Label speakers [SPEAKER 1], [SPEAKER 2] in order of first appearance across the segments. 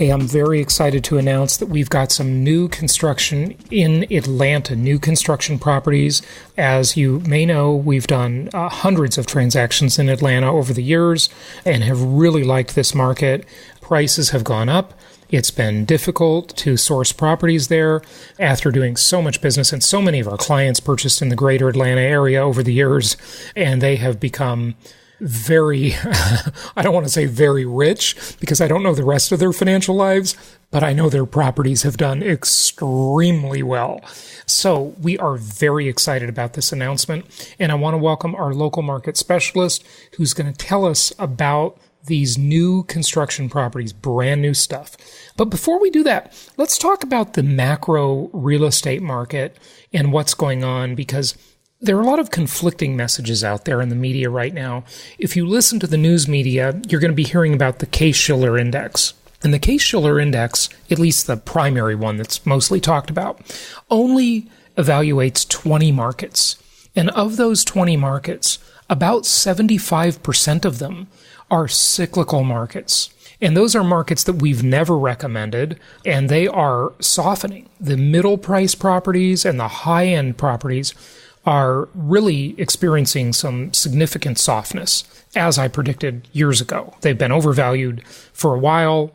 [SPEAKER 1] Hey, I'm very excited to announce that we've got some new construction in Atlanta, new construction properties. As you may know, we've done hundreds of transactions in Atlanta over the years and have really liked this market. Prices have gone up. It's been difficult to source properties there after doing so much business, and so many of our clients purchased in the greater Atlanta area over the years, and they have become very, I don't want to say very rich, because I don't know the rest of their financial lives, but I know their properties have done extremely well. So we are very excited about this announcement, and I want to welcome our local market specialist who's going to tell us about these new construction properties, brand new stuff. But before we do that, let's talk about the macro real estate market and what's going on, because there are a lot of conflicting messages out there in the media right now. If you listen to the news media, you're going to be hearing about the Case-Shiller Index. And the Case-Shiller Index, at least the primary one that's mostly talked about, only evaluates 20 markets. And of those 20 markets, about 75% of them are cyclical markets. And those are markets that we've never recommended, and they are softening. The middle price properties and the high-end properties are really experiencing some significant softness, as I predicted years ago. They've been overvalued for a while,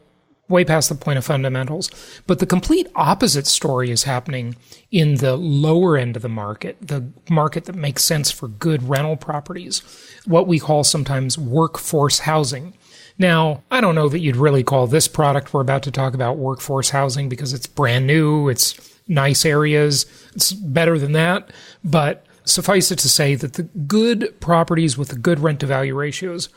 [SPEAKER 1] way past the point of fundamentals. But the complete opposite story is happening in the lower end of the market that makes sense for good rental properties, what we call sometimes workforce housing. Now, I don't know that you'd really call this product we're about to talk about workforce housing, because it's brand new, it's nice areas, it's better than that. But suffice it to say that the good properties with the good rent-to-value ratios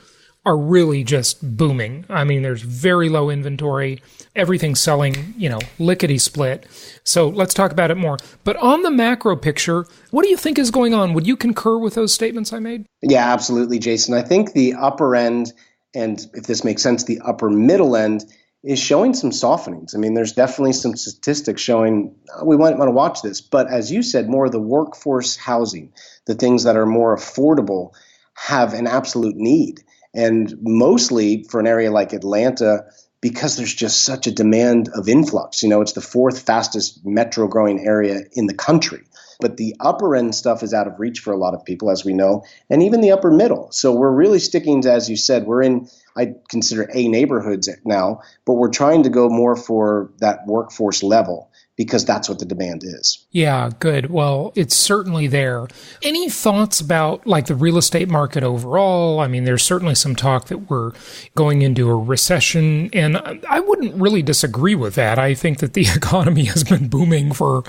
[SPEAKER 1] are really just booming. I mean, there's very low inventory. Everything's selling, lickety-split. So let's talk about it more. But on the macro picture, what do you think is going on? Would you concur with those statements I made?
[SPEAKER 2] Yeah, absolutely, Jason. I think the upper end, and if this makes sense, the upper middle end is showing some softenings. I mean, there's definitely some statistics showing we might want to watch this. But as you said, more of the workforce housing, the things that are more affordable, have an absolute need. And mostly for an area like Atlanta, because there's just such a demand of influx. It's the fourth fastest metro growing area in the country. But the upper end stuff is out of reach for a lot of people, as we know, and even the upper middle. So we're really sticking to, as you said, we're in, I consider A neighborhoods now, but we're trying to go more for that workforce level, because that's what the demand is.
[SPEAKER 1] Yeah, good. Well, it's certainly there. Any thoughts about the real estate market overall? I mean, there's certainly some talk that we're going into a recession, and I wouldn't really disagree with that. I think that the economy has been booming for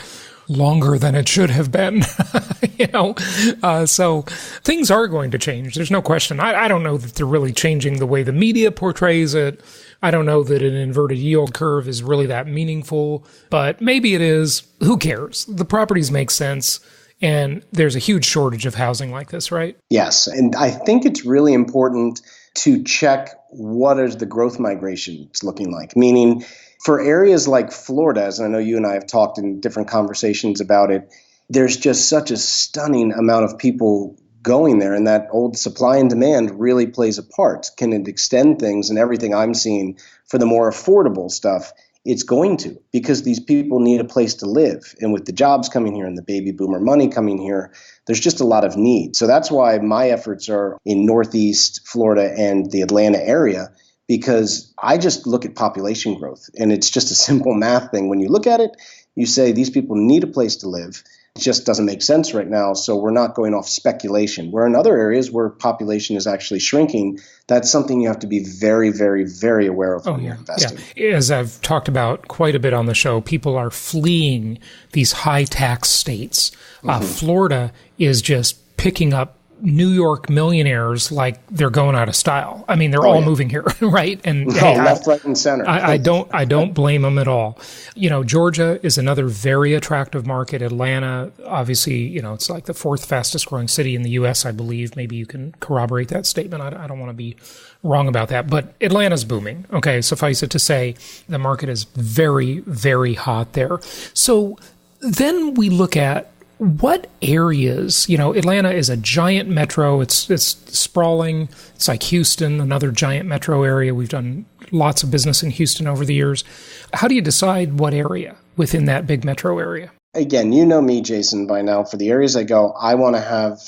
[SPEAKER 1] longer than it should have been, so things are going to change. There's no question. I don't know that they're really changing the way the media portrays it. I don't know that an inverted yield curve is really that meaningful, but maybe it is. Who cares? The properties make sense, and there's a huge shortage of housing like this, right?
[SPEAKER 2] Yes, and I think it's really important to check what is the growth migration looking like, meaning for areas like Florida, as I know you and I have talked in different conversations about it, there's just such a stunning amount of people going there, and that old supply and demand really plays a part. Can it extend things? And everything I'm seeing for the more affordable stuff, it's going to, because these people need a place to live. And with the jobs coming here and the baby boomer money coming here, there's just a lot of need. So that's why my efforts are in Northeast Florida and the Atlanta area, because I just look at population growth, and it's just a simple math thing. When you look at it, you say these people need a place to live. It just doesn't make sense right now, so we're not going off speculation. Where in other areas where population is actually shrinking, that's something you have to be very, very, very aware of when you're investing.
[SPEAKER 1] Yeah. As I've talked about quite a bit on the show, people are fleeing these high-tax states. Florida is just picking up New York millionaires like they're going out of style. I mean, they're all moving here, right? And
[SPEAKER 2] left, right, and center.
[SPEAKER 1] I don't blame them at all. Georgia is another very attractive market. Atlanta, obviously, it's like the fourth fastest growing city in the U.S., I believe. Maybe you can corroborate that statement. I don't want to be wrong about that. But Atlanta's booming. Okay, suffice it to say, the market is very, very hot there. So then we look at What areas, Atlanta is a giant metro. It's sprawling. It's like Houston, another giant metro area. We've done lots of business in Houston over the years. How do you decide what area within that big metro area?
[SPEAKER 2] Again, you know me, Jason, by now. For the areas I go, I want to have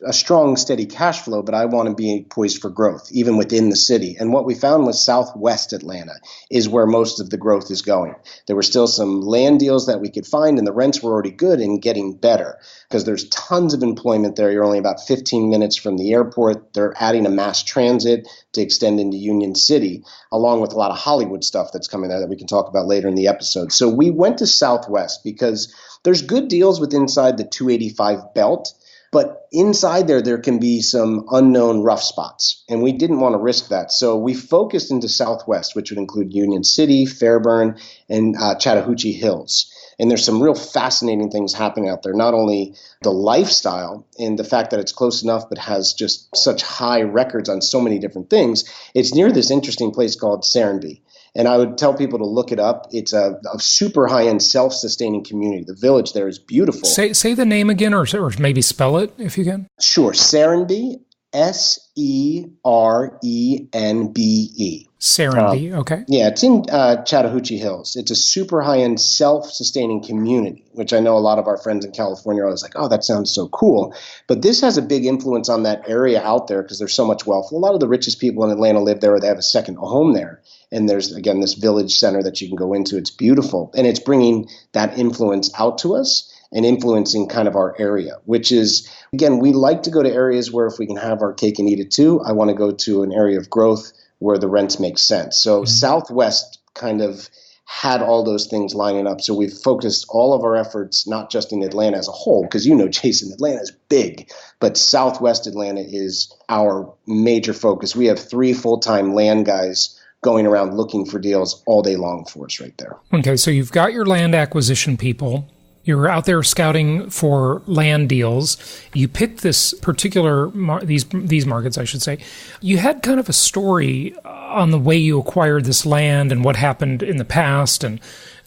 [SPEAKER 2] a strong, steady cash flow, but I want to be poised for growth, even within the city. And what we found was Southwest Atlanta is where most of the growth is going. There were still some land deals that we could find, and the rents were already good and getting better because there's tons of employment there. You're only about 15 minutes from the airport. They're adding a mass transit to extend into Union City, along with a lot of Hollywood stuff that's coming there that we can talk about later in the episode. So we went to Southwest because there's good deals with inside the 285 belt. But inside there can be some unknown rough spots, and we didn't want to risk that. So we focused into Southwest, which would include Union City, Fairburn, and Chattahoochee Hills. And there's some real fascinating things happening out there, not only the lifestyle and the fact that it's close enough but has just such high records on so many different things. It's near this interesting place called Serenbe. And I would tell people to look it up. It's a super high-end self-sustaining community. The village there is beautiful.
[SPEAKER 1] Say the name again, or maybe spell it if you can.
[SPEAKER 2] Sure. Serenbe, Serenbe.
[SPEAKER 1] Serenbe, okay.
[SPEAKER 2] Yeah, it's in Chattahoochee Hills. It's a super high-end self-sustaining community, which I know a lot of our friends in California are always like, oh, that sounds so cool. But this has a big influence on that area out there because there's so much wealth. A lot of the richest people in Atlanta live there, or they have a second home there. And there's, again, this village center that you can go into. It's beautiful. And it's bringing that influence out to us and influencing kind of our area, which is, again, we like to go to areas where if we can have our cake and eat it too, I want to go to an area of growth where the rents make sense. So Southwest kind of had all those things lining up. So we've focused all of our efforts, not just in Atlanta as a whole, because Jason, Atlanta is big, but Southwest Atlanta is our major focus. We have 3 full-time land guys going around looking for deals all day long for us right there.
[SPEAKER 1] Okay, so you've got your land acquisition people. You're out there scouting for land deals. You picked this particular, these markets, I should say. You had kind of a story on the way you acquired this land and what happened in the past. And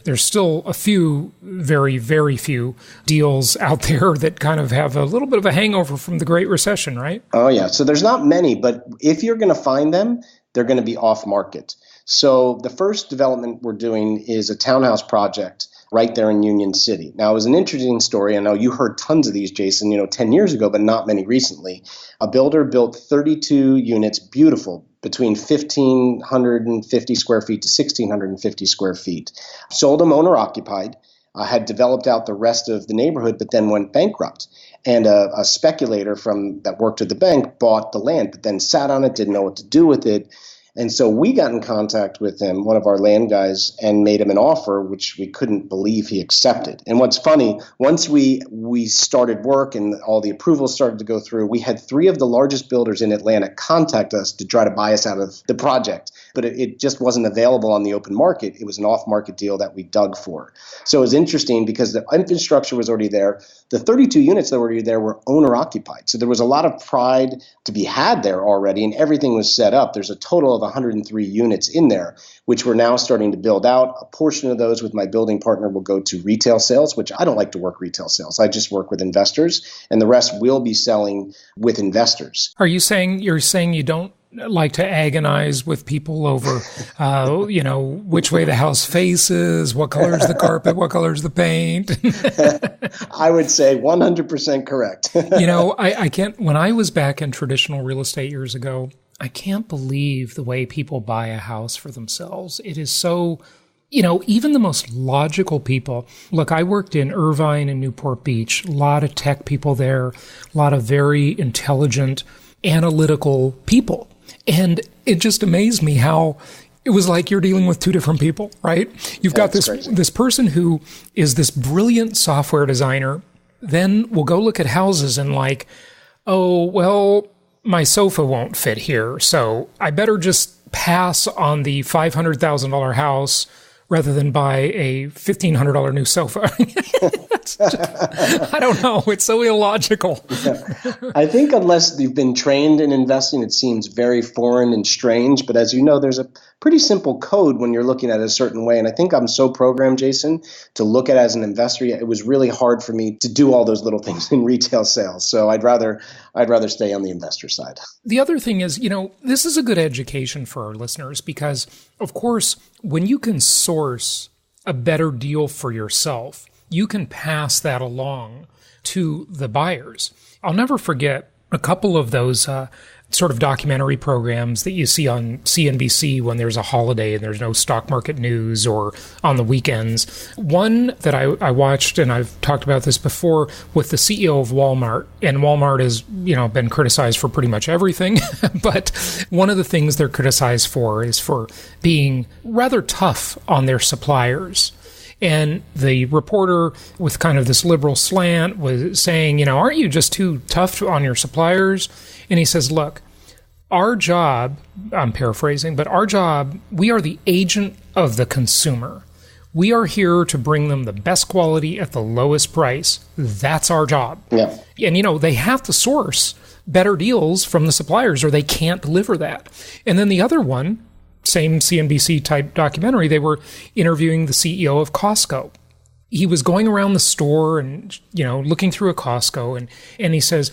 [SPEAKER 1] there's still a few, very, very few deals out there that kind of have a little bit of a hangover from the Great Recession, right?
[SPEAKER 2] Oh, yeah. So there's not many, but if you're going to find them, they're going to be off market. So the first development we're doing is a townhouse project right there in Union City. Now, it was an interesting story. I know you heard tons of these, Jason, 10 years ago, but not many recently. A builder built 32 units, beautiful, between 1,550 square feet to 1,650 square feet. Sold them owner-occupied, had developed out the rest of the neighborhood, but then went bankrupt. And a speculator that worked at the bank bought the land, but then sat on it, didn't know what to do with it. And so we got in contact with him, one of our land guys, and made him an offer, which we couldn't believe he accepted. And what's funny, once we started work and all the approvals started to go through, we had 3 of the largest builders in Atlanta contact us to try to buy us out of the project. But it just wasn't available on the open market. It was an off-market deal that we dug for. So it was interesting because the infrastructure was already there. The 32 units that were already there were owner-occupied. So there was a lot of pride to be had there already, and everything was set up. There's a total of 103 units in there, which we're now starting to build out. A portion of those with my building partner will go to retail sales, which I don't like to work retail sales. I just work with investors, and the rest will be selling with investors.
[SPEAKER 1] You're saying you don't like to agonize with people over, which way the house faces, what color is the carpet, what color is the paint?
[SPEAKER 2] I would say 100% correct.
[SPEAKER 1] I can't, when I was back in traditional real estate years ago, I can't believe the way people buy a house for themselves. It is so, even the most logical people. Look, I worked in Irvine and Newport Beach, a lot of tech people there, a lot of very intelligent, analytical people. And it just amazed me how it was like you're dealing with 2 different people, right? You've got this person who is this brilliant software designer, then will go look at houses and like, oh, well, my sofa won't fit here, so I better just pass on the $500,000 house rather than buy a $1,500 new sofa. I don't know. It's so illogical.
[SPEAKER 2] I think unless you've been trained in investing, it seems very foreign and strange. But as you know, there's a pretty simple code when you're looking at it a certain way. And I think I'm so programmed, Jason, to look at it as an investor. It was really hard for me to do all those little things in retail sales. So I'd rather stay on the investor side.
[SPEAKER 1] The other thing is, this is a good education for our listeners because, of course, when you can source a better deal for yourself, you can pass that along to the buyers. I'll never forget a couple of those sort of documentary programs that you see on CNBC when there's a holiday and there's no stock market news, or on the weekends. One that I watched, and I've talked about this before, with the CEO of Walmart. And Walmart has, been criticized for pretty much everything. But one of the things they're criticized for is for being rather tough on their suppliers. And the reporter, with kind of this liberal slant, was saying, aren't you just too tough on your suppliers? And he says, look, our job, I'm paraphrasing, but our job, we are the agent of the consumer. We are here to bring them the best quality at the lowest price. That's our job.
[SPEAKER 2] Yeah.
[SPEAKER 1] And, they have to source better deals from the suppliers or they can't deliver that. And then the other one, same CNBC type documentary, they were interviewing the CEO of Costco. He was going around the store and, looking through a Costco, and he says,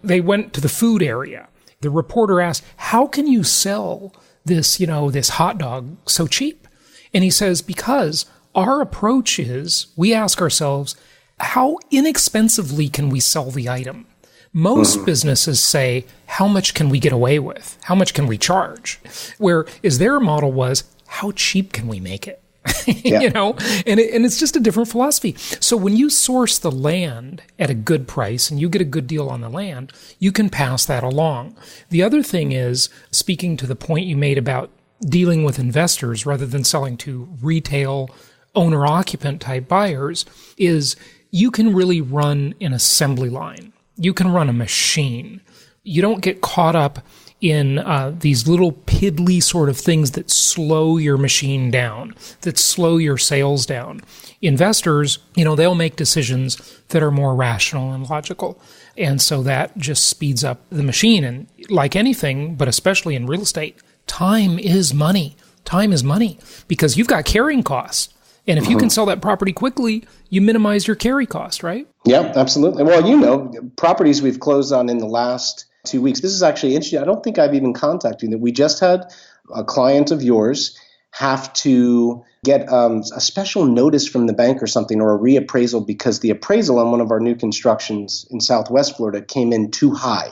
[SPEAKER 1] they went to the food area. The reporter asked, how can you sell this, this hot dog so cheap? And he says, because our approach is, we ask ourselves, how inexpensively can we sell the item? Most businesses say, how much can we get away with? How much can we charge? Whereas their model was, how cheap can we make it?
[SPEAKER 2] Yeah.
[SPEAKER 1] And it's just a different philosophy. So when you source the land at a good price and you get a good deal on the land, you can pass that along. The other thing is, speaking to the point you made about dealing with investors rather than selling to retail owner-occupant type buyers, is you can really run an assembly line. You can run a machine. You don't get caught up in these little piddly sort of things that slow your machine down, that slow your sales down. Investors, they'll make decisions that are more rational and logical. And so that just speeds up the machine. And like anything, but especially in real estate, time is money. Time is money because you've got carrying costs. And if you can sell that property quickly, you minimize your carry cost, right?
[SPEAKER 2] Yeah, absolutely. Well, properties we've closed on in the last 2 weeks. This is actually interesting. I don't think I've even contacted you. That we just had a client of yours have to get a special notice from the bank or something, or a reappraisal, because the appraisal on one of our new constructions in Southwest Florida came in too high.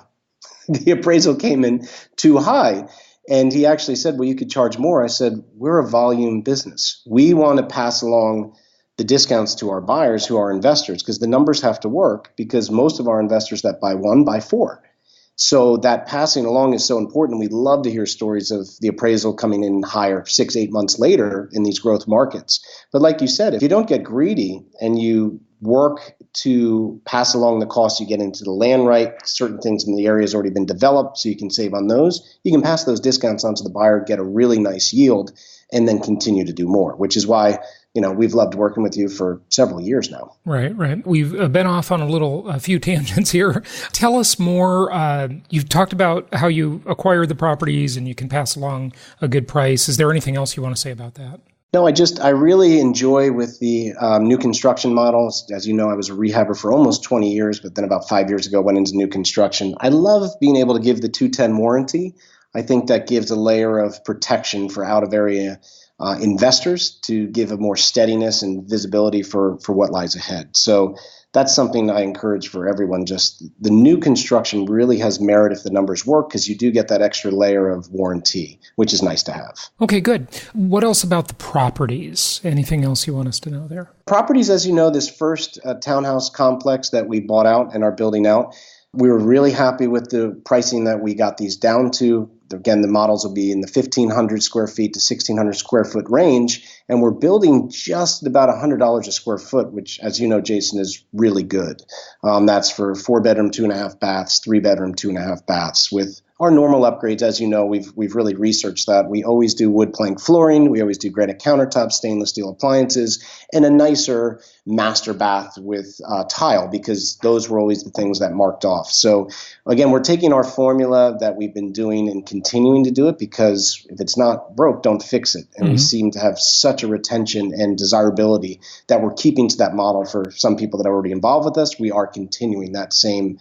[SPEAKER 2] The appraisal came in too high. And he actually said, well, you could charge more. I said, we're a volume business. We want to pass along the discounts to our buyers who are investors, because the numbers have to work, because most of our investors that buy one buy four. So that passing along is so important. We'd love to hear stories of the appraisal coming in higher 6-8 months later in these growth markets. But like you said, if you don't get greedy and you work to pass along the cost, you get into the land right, certain things in the area has already been developed, so you can save on those. You can pass those discounts on to the buyer, get a really nice yield, and then continue to do more, which is why we've loved working with you for several years now.
[SPEAKER 1] Right. We've been off on a few tangents here. Tell us more. You've talked about how you acquired the properties and you can pass along a good price. Is there anything else you want to say about that?
[SPEAKER 2] No, I really enjoy with the new construction models. As you know, I was a rehabber for almost 20 years, but then about 5 years ago went into new construction. I love being able to give the 210 warranty. I think that gives a layer of protection for out-of-area investors to give a more steadiness and visibility for what lies ahead. So that's something I encourage for everyone. Just the new construction really has merit if the numbers work, because you do get that extra layer of warranty, which is nice to have.
[SPEAKER 1] Okay, good. What else about the properties? Anything else you want us to know there?
[SPEAKER 2] Properties, as you know, this first townhouse complex that we bought out and are building out, we were really happy with the pricing that we got these down to. Again, the models will be in the 1,500 square feet to 1,600 square foot range, and we're building just about $100 a square foot, which, as you know, Jason, is really good. That's for 4-bedroom, 2.5 baths, 3-bedroom, 2.5 baths, with our normal upgrades, as you know, we've really researched that. We always do wood plank flooring. We always do granite countertops, stainless steel appliances, and a nicer master bath with tile, because those were always the things that marked off. So again, we're taking our formula that we've been doing and continuing to do it, because if it's not broke, don't fix it. And we seem to have such a retention and desirability that we're keeping to that model for some people that are already involved with us. We are continuing that same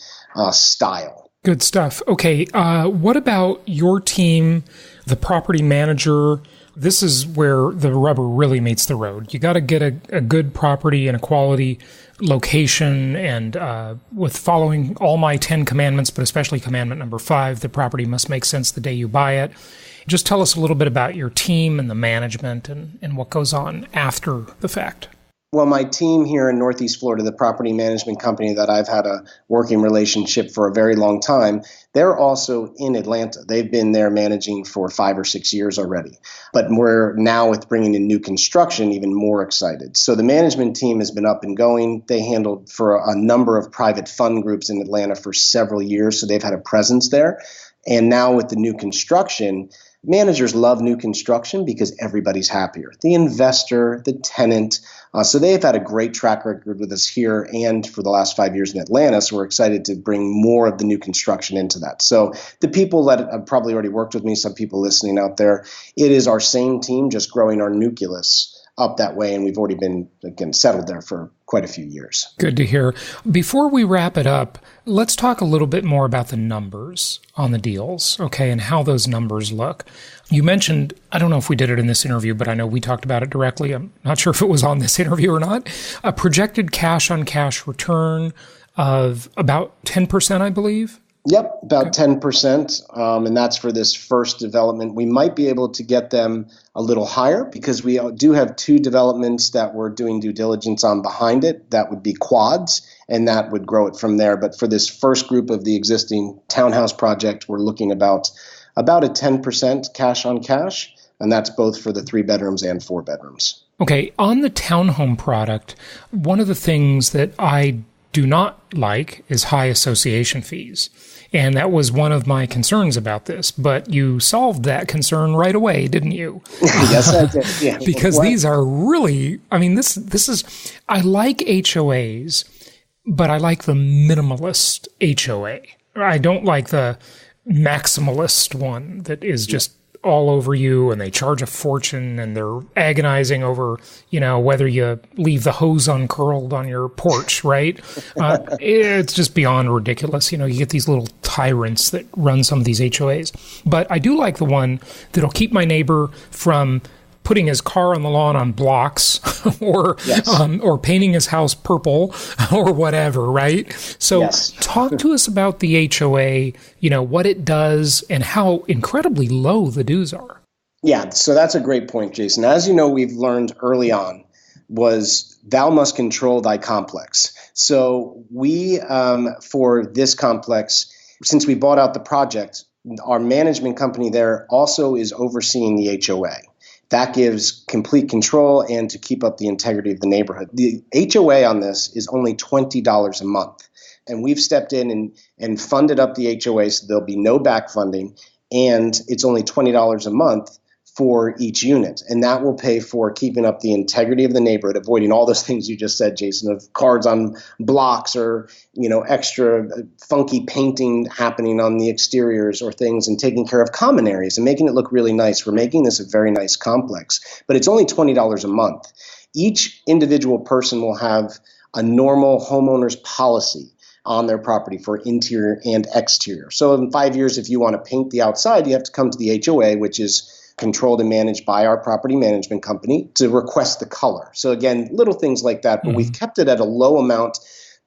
[SPEAKER 2] style.
[SPEAKER 1] Good stuff. Okay, what about your team, the property manager? This is where the rubber really meets the road. You got to get a good property in a quality location, and with following all my 10 commandments, but especially commandment number 5, the property must make sense the day you buy it. Just tell us a little bit about your team and the management and what goes on after the fact.
[SPEAKER 2] Well, my team here in Northeast Florida, the property management company that I've had a working relationship for a very long time, they're also in Atlanta. They've been there managing for 5 or 6 years already. But we're now, with bringing in new construction, even more excited. So the management team has been up and going. They handled for a number of private fund groups in Atlanta for several years, so they've had a presence there. And now with the new construction, managers love new construction because everybody's happier. The investor, the tenant. So they've had a great track record with us here and for the last 5 years in Atlanta. So we're excited to bring more of the new construction into that. So the people that have probably already worked with me, some people listening out there, it is our same team, just growing our nucleus up that way. And we've already been, again, settled there for quite a few years.
[SPEAKER 1] Good to hear. Before we wrap it up, let's talk a little bit more about the numbers on the deals, okay, and how those numbers look. You mentioned, I don't know if we did it in this interview, but I know we talked about it directly. I'm not sure if it was on this interview or not. A projected cash-on-cash return of about 10%, I believe.
[SPEAKER 2] Yep, about 10%, and that's for this first development. We might be able to get them a little higher because we do have 2 developments that we're doing due diligence on behind it. That would be quads, and that would grow it from there. But for this first group of the existing townhouse project, we're looking about a 10% cash on cash, and that's both for the 3 bedrooms and 4 bedrooms.
[SPEAKER 1] Okay, on the townhome product, one of the things that I do not like is high association fees. And that was one of my concerns about this, but you solved that concern right away, didn't you?
[SPEAKER 2] Yes, I did. Yeah.
[SPEAKER 1] Because these are really, I mean, this is, I like HOAs, but I like the minimalist HOA. I don't like the maximalist one that is just all over you and they charge a fortune and they're agonizing over, whether you leave the hose uncurled on your porch, right? It's just beyond ridiculous. You get these little tyrants that run some of these HOAs. But I do like the one that'll keep my neighbor from putting his car on the lawn on blocks or painting his house purple or whatever, right? So talk to us about the HOA, what it does and how incredibly low the dues are.
[SPEAKER 2] Yeah, so that's a great point, Jason. As you know, we've learned early on was thou must control thy complex. So we, for this complex, since we bought out the project, our management company there also is overseeing the HOA. That gives complete control and to keep up the integrity of the neighborhood. The HOA on this is only $20 a month. And we've stepped in and funded up the HOA so there'll be no back funding. And it's only $20 a month for each unit. And that will pay for keeping up the integrity of the neighborhood, avoiding all those things you just said, Jason, of cards on blocks or, extra funky painting happening on the exteriors or things, and taking care of common areas and making it look really nice. We're making this a very nice complex, but it's only $20 a month. Each individual person will have a normal homeowner's policy on their property for interior and exterior. So in 5 years, if you want to paint the outside, you have to come to the HOA, which is controlled and managed by our property management company, to request the color. So again, little things like that, but we've kept it at a low amount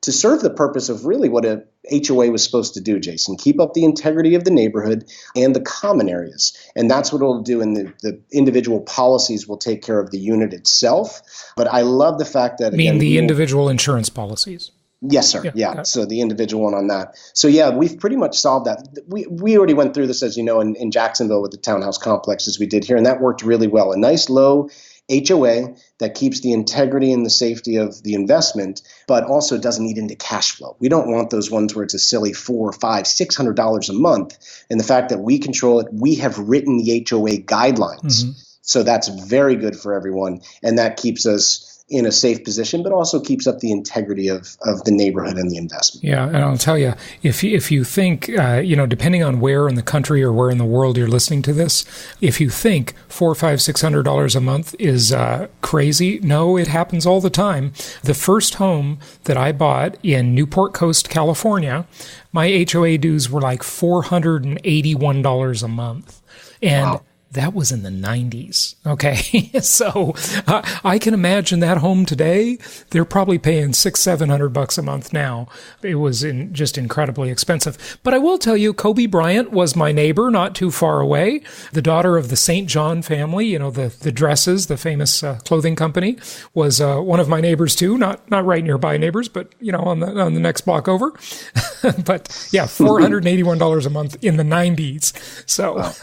[SPEAKER 2] to serve the purpose of really what a HOA was supposed to do, Jason, keep up the integrity of the neighborhood and the common areas. And that's what it'll do. And the individual policies will take care of the unit itself. But I love the fact that—
[SPEAKER 1] the individual insurance policies.
[SPEAKER 2] Yes, sir. Yeah. So the individual one on that. So yeah, we've pretty much solved that. We already went through this, as you know, in Jacksonville with the townhouse complexes we did here, and that worked really well. A nice low HOA that keeps the integrity and the safety of the investment, but also doesn't eat into cash flow. We don't want those ones where it's a silly $400, $500, $600 a month. And the fact that we control it, we have written the HOA guidelines. Mm-hmm. So that's very good for everyone. And that keeps us in a safe position, but also keeps up the integrity of the neighborhood and the investment.
[SPEAKER 1] Yeah, and I'll tell you, if you think, depending on where in the country or where in the world you're listening to this, if you think $400, $500, $600 a month is crazy, no, it happens all the time. The first home that I bought in Newport Coast, California, my HOA dues were like $481 a month. And wow. That was in the 90s. Okay. So I can imagine that home today, they're probably paying $600-$700 a month now. It was just incredibly expensive. But I will tell you, Kobe Bryant was my neighbor not too far away. The daughter of the St. John family, the dresses, the famous clothing company, was one of my neighbors too. Not right nearby neighbors, but on the next block over. But yeah, $481 a month in the 90s. So wow.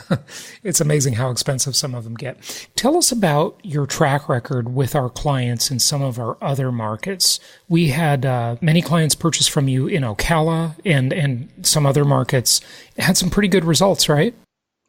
[SPEAKER 1] It's amazing how expensive some of them get. Tell us about your track record with our clients in some of our other markets. We had many clients purchase from you in Ocala and some other markets. Had some pretty good results, right?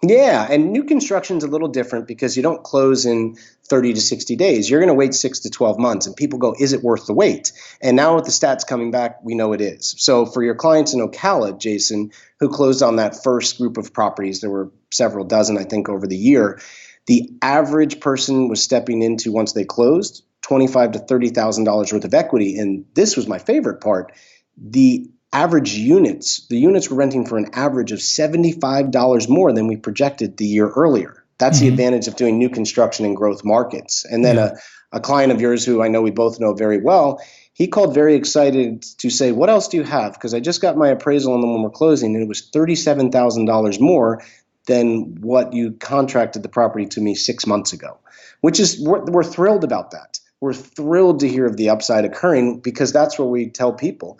[SPEAKER 2] Yeah, and new construction's a little different because you don't close in 30 to 60 days. You're going to wait 6 to 12 months, and people go, is it worth the wait? And now with the stats coming back, we know it is. So for your clients in Ocala, Jason, who closed on that first group of properties, there were several dozen, I think, over the year, the average person was stepping into, once they closed, $25,000 to $30,000 worth of equity. And this was my favorite part. The units were renting for an average of $75 more than we projected the year earlier. That's the advantage of doing new construction in growth markets. And then a client of yours who I know we both know very well, he called very excited to say, what else do you have? Because I just got my appraisal on them when we're closing, and it was $37,000 more than what you contracted the property to me 6 months ago, which is, we're thrilled about that. We're thrilled to hear of the upside occurring because that's what we tell people.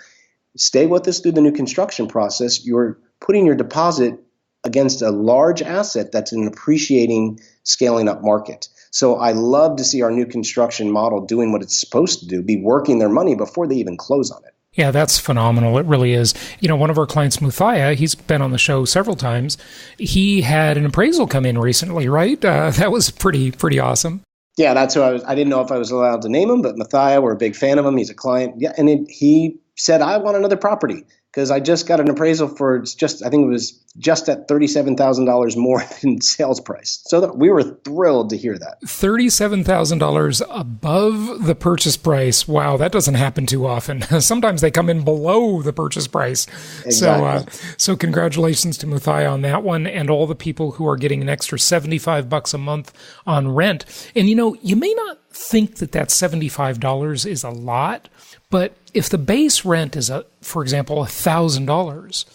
[SPEAKER 2] Stay with us through the new construction process. You're putting your deposit against a large asset that's an appreciating, scaling up market. So I love to see our new construction model doing what it's supposed to do, be working their money before they even close on it.
[SPEAKER 1] Yeah, that's phenomenal. It really is. One of our clients, Muthaya, he's been on the show several times. He had an appraisal come in recently, right? That was pretty awesome.
[SPEAKER 2] Yeah, that's who I didn't know if I was allowed to name him, but Muthaya, we're a big fan of him. He's a client. Yeah, and he said, I want another property because I just got an appraisal for I think it was just at $37,000 more than sales price. So we were thrilled to hear that.
[SPEAKER 1] $37,000 above the purchase price. Wow, that doesn't happen too often. Sometimes they come in below the purchase price. Exactly. So congratulations to Muthaya on that one and all the people who are getting an extra $75 a month on rent. And you may not think that $75 is a lot, but if the base rent is, for example, $1,000,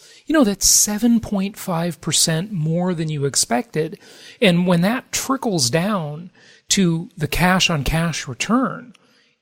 [SPEAKER 1] that's 7.5% more than you expected. And when that trickles down to the cash on cash return,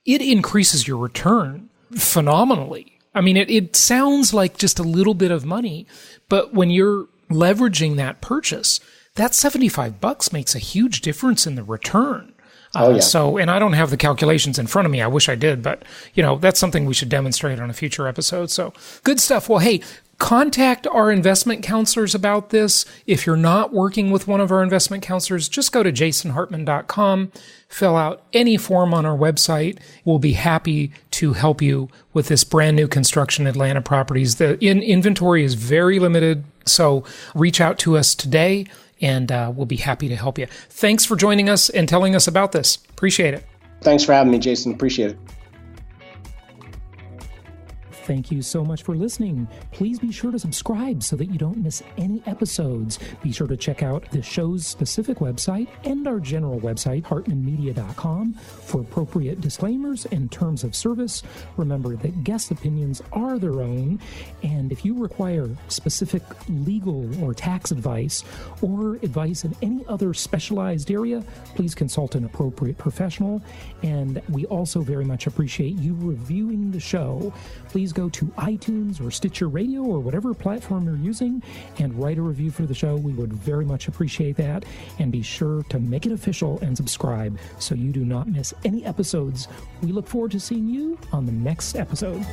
[SPEAKER 1] it increases your return phenomenally. I mean, it sounds like just a little bit of money, but when you're leveraging that purchase, that $75 makes a huge difference in the return. And I don't have the calculations in front of me. I wish I did, but that's something we should demonstrate on a future episode. So good stuff. Well, hey, contact our investment counselors about this. If you're not working with one of our investment counselors, just go to jasonhartman.com, fill out any form on our website. We'll be happy to help you with this brand new construction Atlanta properties. The inventory is very limited, so reach out to us today. And we'll be happy to help you. Thanks for joining us and telling us about this. Appreciate it.
[SPEAKER 2] Thanks for having me, Jason. Appreciate it.
[SPEAKER 1] Thank you so much for listening. Please be sure to subscribe so that you don't miss any episodes. Be sure to check out the show's specific website and our general website, hartmanmedia.com, for appropriate disclaimers and terms of service. Remember that guest opinions are their own, and if you require specific legal or tax advice or advice in any other specialized area, please consult an appropriate professional. And we also very much appreciate you reviewing the show. Please go go to iTunes or Stitcher Radio or whatever platform you're using and write a review for the show. We would very much appreciate that. And be sure to make it official and subscribe so you do not miss any episodes. We look forward to seeing you on the next episode.